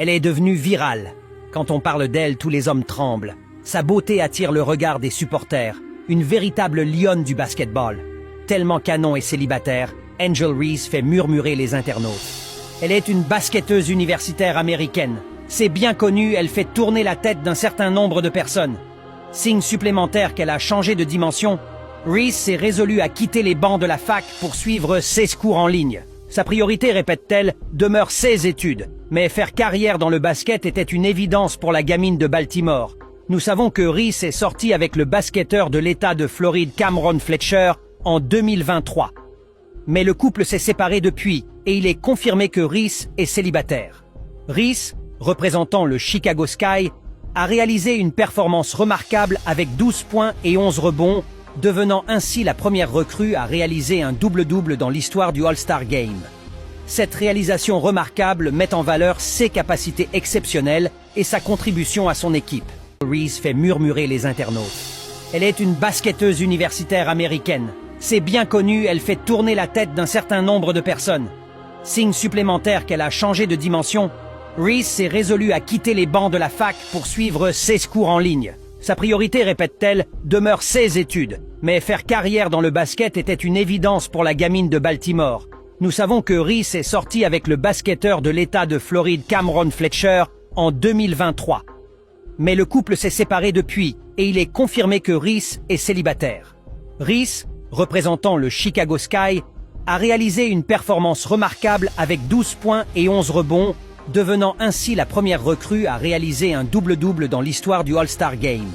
Elle est devenue virale. Quand on parle d'elle, tous les hommes tremblent. Sa beauté attire le regard des supporters. Une véritable lionne du basketball. Tellement canon et célibataire, Angel Reese fait murmurer les internautes. Elle est une basketteuse universitaire américaine. C'est bien connu, elle fait tourner la tête d'un certain nombre de personnes. Signe supplémentaire qu'elle a changé de dimension, Reese s'est résolue à quitter les bancs de la fac pour suivre ses cours en ligne. Sa priorité, répète-t-elle, demeure ses études. Mais faire carrière dans le basket était une évidence pour la gamine de Baltimore. Nous savons que Reese est sortie avec le basketteur de l'État de Floride Cameron Fletcher en 2023. Mais le couple s'est séparé depuis et il est confirmé que Reese est célibataire. Reese, représentant le Chicago Sky, a réalisé une performance remarquable avec 12 points et 11 rebonds, devenant ainsi la première recrue à réaliser un double-double dans l'histoire du All-Star Game. Cette réalisation remarquable met en valeur ses capacités exceptionnelles et sa contribution à son équipe. Reese fait murmurer les internautes. Elle est une basketteuse universitaire américaine. C'est bien connu, elle fait tourner la tête d'un certain nombre de personnes. Signe supplémentaire qu'elle a changé de dimension, Reese s'est résolue à quitter les bancs de la fac pour suivre ses cours en ligne. Sa priorité, répète-t-elle, demeure ses études. Mais faire carrière dans le basket était une évidence pour la gamine de Baltimore. Nous savons que Reese est sortie avec le basketteur de l'État de Floride Cameron Fletcher en 2023. Mais le couple s'est séparé depuis et il est confirmé que Reese est célibataire. Reese, représentant le Chicago Sky, a réalisé une performance remarquable avec 12 points et 11 rebonds, devenant ainsi la première recrue à réaliser un double-double dans l'histoire du All-Star Game.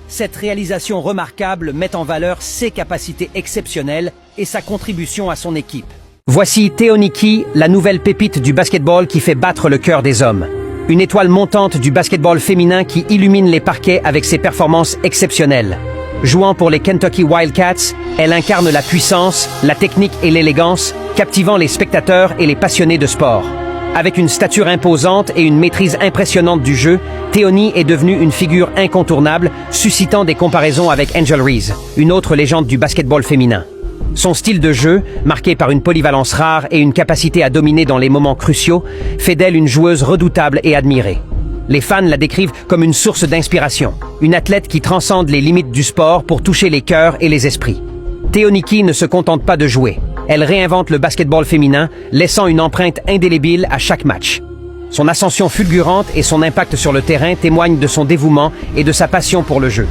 Cette réalisation remarquable met en valeur ses capacités exceptionnelles et sa contribution à son équipe. Voici Theoniki, la nouvelle pépite du basketball qui fait battre le cœur des hommes. Une étoile montante du basketball féminin qui illumine les parquets avec ses performances exceptionnelles. Jouant pour les Kentucky Wildcats, elle incarne la puissance, la technique et l'élégance, captivant les spectateurs et les passionnés de sport. Avec une stature imposante et une maîtrise impressionnante du jeu, Theoni est devenue une figure incontournable, suscitant des comparaisons avec Angel Reese, une autre légende du basketball féminin. Son style de jeu, marqué par une polyvalence rare et une capacité à dominer dans les moments cruciaux, fait d'elle une joueuse redoutable et admirée. Les fans la décrivent comme une source d'inspiration, une athlète qui transcende les limites du sport pour toucher les cœurs et les esprits. Theoniki ne se contente pas de jouer. Elle réinvente le basketball féminin, laissant une empreinte indélébile à chaque match. Son ascension fulgurante et son impact sur le terrain témoignent de son dévouement et de sa passion pour le jeu.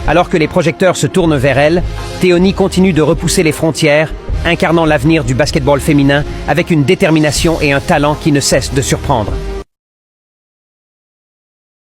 Alors que les projecteurs se tournent vers elle, Theoni continue de repousser les frontières, incarnant l'avenir du basketball féminin avec une détermination et un talent qui ne cessent de surprendre.